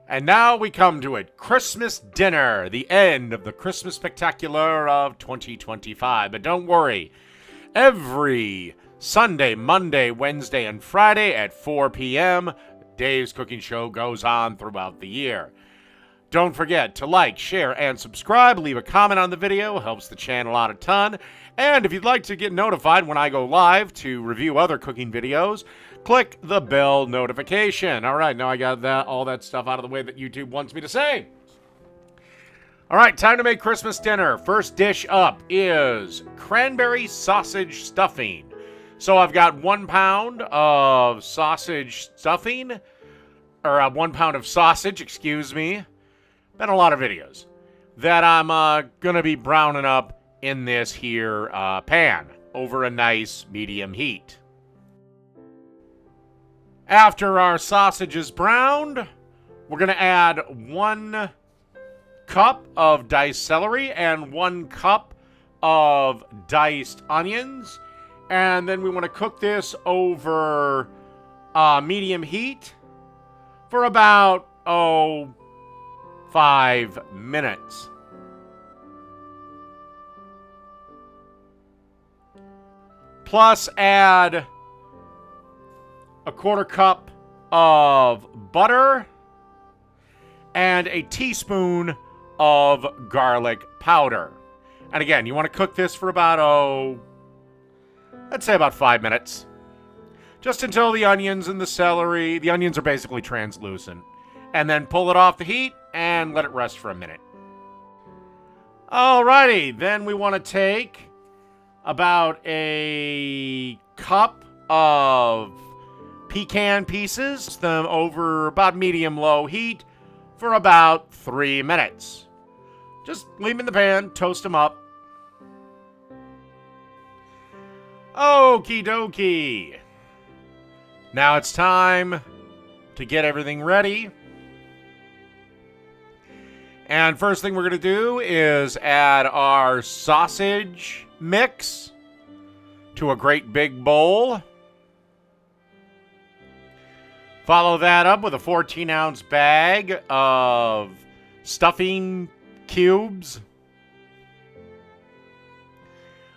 And now we come to it. Christmas dinner, the end of the Christmas Spectacular of 2025. But don't worry, every Sunday, Monday, Wednesday, and Friday at 4 p.m., Dave's Cooking Show goes on throughout the year. Don't forget to like, share, and subscribe. Leave a comment on the video. Helps the channel out a ton. And if you'd like to get notified when I go live to review other cooking videos, click the bell notification. All right, now I got all that stuff out of the way that YouTube wants me to say. All right, time to make Christmas dinner. First dish up is cranberry sausage stuffing. So I've got 1 pound of sausage stuffing, or 1 pound of sausage, excuse me. Been a lot of videos that I'm going to be browning up in this here pan over a nice medium heat. After our sausage is browned, we're going to add 1 cup of diced celery and 1 cup of diced onions. And then we want to cook this over medium heat for about, 5 minutes. Plus add a 1/4 cup of butter and a teaspoon of garlic powder. And again, you want to cook this for about, I'd say about 5 minutes. Just until the onions and the celery, the onions are basically translucent. And then pull it off the heat and let it rest for a minute. Alrighty, then we want to take about a cup of pecan pieces, them over about medium-low heat for about 3 minutes. Just leave them in the pan, toast them up. Okie dokie. Now it's time to get everything ready. And first thing we're going to do is add our sausage mix to a great big bowl. Follow that up with a 14-ounce bag of stuffing cubes.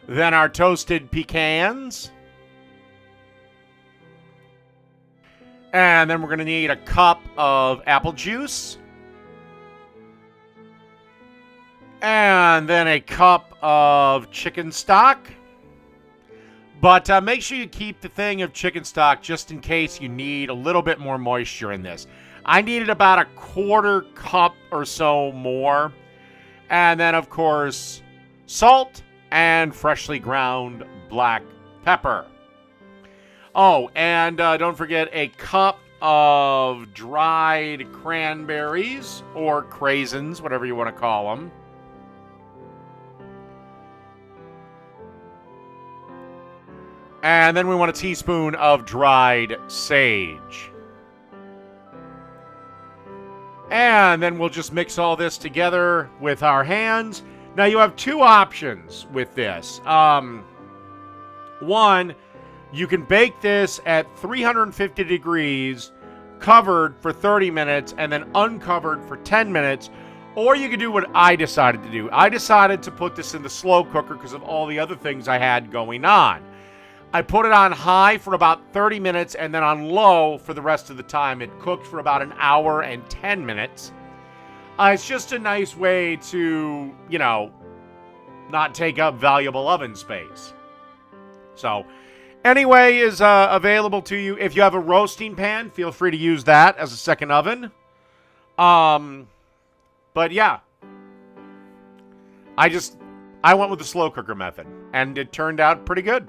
Then our toasted pecans. And then we're going to need a cup of apple juice. And then a cup of chicken stock. But make sure you keep the thing of chicken stock just in case you need a little bit more moisture in this. I needed about a 1/4 cup or so more. And then, of course, salt and freshly ground black pepper. Oh, and don't forget a cup of dried cranberries or craisins, whatever you want to call them. And then we want a teaspoon of dried sage. And then we'll just mix all this together with our hands. Now you have 2 options with this. One, you can bake this at 350 degrees, covered for 30 minutes, and then uncovered for 10 minutes. Or you can do what I decided to do. I decided to put this in the slow cooker because of all the other things I had going on. I put it on high for about 30 minutes and then on low for the rest of the time. It cooked for about an hour and 10 minutes. It's just a nice way to, not take up valuable oven space. So, anyway is available to you. If you have a roasting pan, feel free to use that as a second oven. But yeah. I went with the slow cooker method, and it turned out pretty good.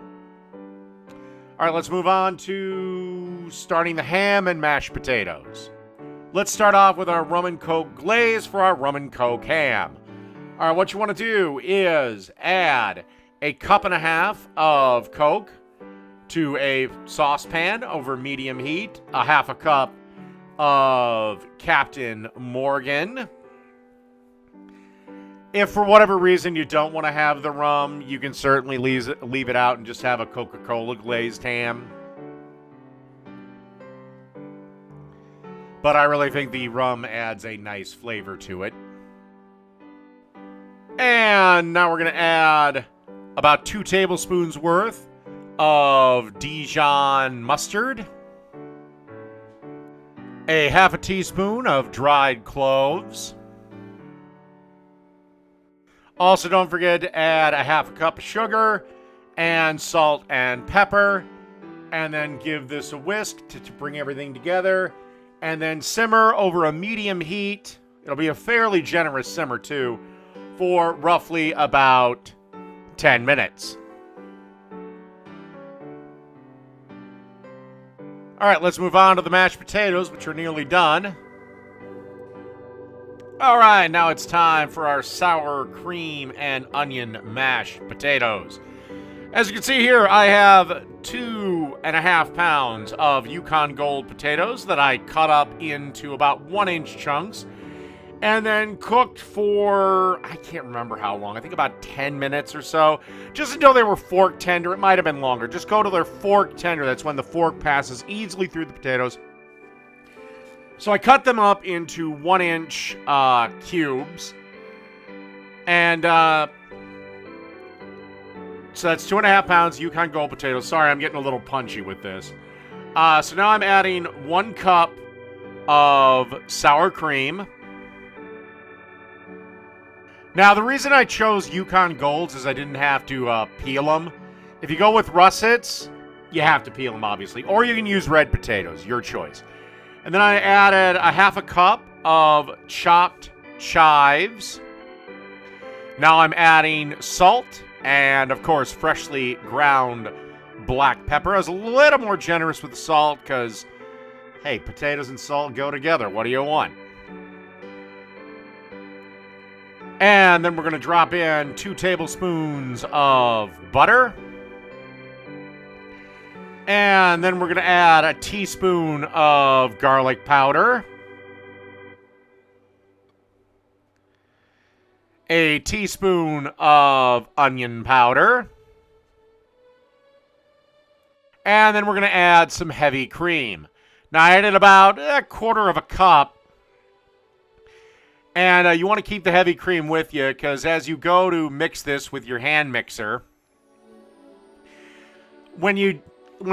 All right, let's move on to starting the ham and mashed potatoes. Let's start off with our rum and coke glaze for our rum and coke ham. All right, what you want to do is add a cup and a half of Coke to a saucepan over medium heat, a half a cup of Captain Morgan. If for whatever reason you don't want to have the rum, you can certainly leave it out and just have a Coca-Cola glazed ham. But I really think the rum adds a nice flavor to it. And now we're going to add about 2 tablespoons worth of Dijon mustard, a half a teaspoon of dried cloves. Also, don't forget to add a half a cup of sugar and salt and pepper, and then give this a whisk to bring everything together, and then simmer over a medium heat. It'll be a fairly generous simmer too, for roughly about 10 minutes. All right, let's move on to the mashed potatoes, which are nearly done. All right, now it's time for our sour cream and onion mashed potatoes. As you can see here, I have 2.5 pounds of Yukon Gold potatoes that I cut up into about 1-inch chunks and then cooked for, I can't remember how long, I think about 10 minutes or so, just until they were fork tender. It might have been longer. Just go to their fork tender. That's when the fork passes easily through the potatoes. So I cut them up into 1-inch cubes. And so that's 2.5 pounds Yukon Gold potatoes. Sorry, I'm getting a little punchy with this. So now I'm adding 1 cup of sour cream. Now, the reason I chose Yukon Golds is I didn't have to peel them. If you go with russets, you have to peel them, obviously. Or you can use red potatoes, your choice. And then I added a half a cup of chopped chives. Now I'm adding salt and, of course, freshly ground black pepper. I was a little more generous with the salt because, hey, potatoes and salt go together. What do you want? And then we're going to drop in 2 tablespoons of butter. And then we're going to add a teaspoon of garlic powder, a teaspoon of onion powder, and then we're going to add some heavy cream. Now, I added about 1/4 cup, and you want to keep the heavy cream with you because as you go to mix this with your hand mixer, when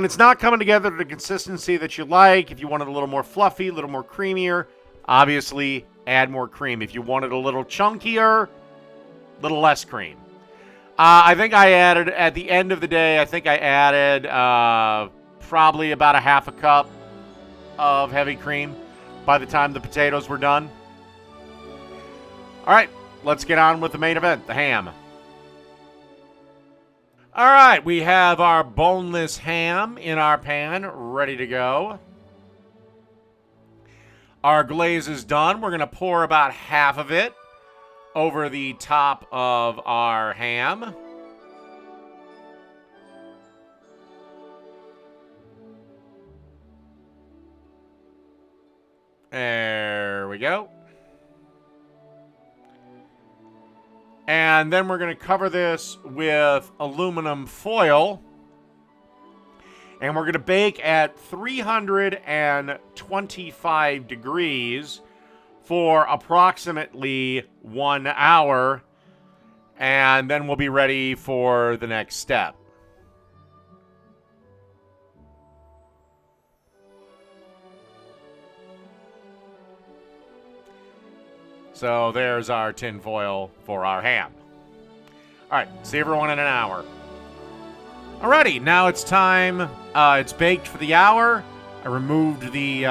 it's not coming together to the consistency that you like, if you want it a little more fluffy, a little more creamier, obviously add more cream. If you want it a little chunkier, a little less cream. I think I added, at the end of the day, probably about a half a cup of heavy cream by the time the potatoes were done. All right, let's get on with the main event, the ham. All right, we have our boneless ham in our pan, ready to go. Our glaze is done. We're going to pour about half of it over the top of our ham. There we go. And then we're going to cover this with aluminum foil. And we're going to bake at 325 degrees for approximately 1 hour. And then we'll be ready for the next step. So there's our tin foil for our ham. All right, see everyone in an hour. Alrighty, now it's time. It's baked for the hour. I removed the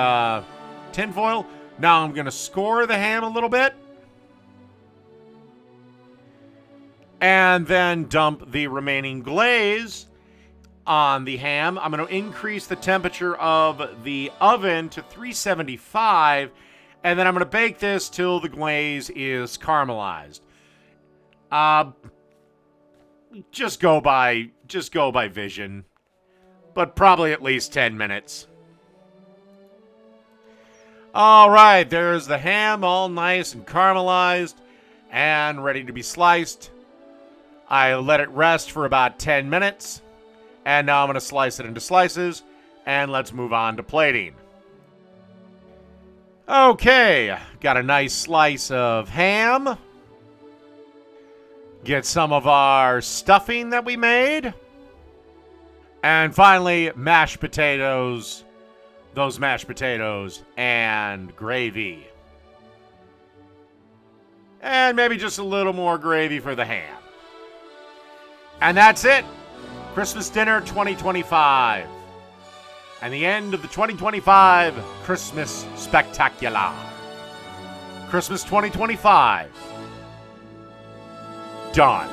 tin foil. Now I'm going to score the ham a little bit. And then dump the remaining glaze on the ham. I'm going to increase the temperature of the oven to 375. And then I'm going to bake this till the glaze is caramelized. just go by vision, but probably at least 10 minutes. All right, there's the ham, all nice and caramelized and ready to be sliced. I let it rest for about 10 minutes, and now I'm going to slice it into slices, and let's move on to plating. Okay, got a nice slice of ham. Get some of our stuffing that we made. And finally, mashed potatoes. Those mashed potatoes and gravy. And maybe just a little more gravy for the ham. And that's it. Christmas dinner 2025. And the end of the 2025 Christmas Spectacular. Christmas 2025. Done.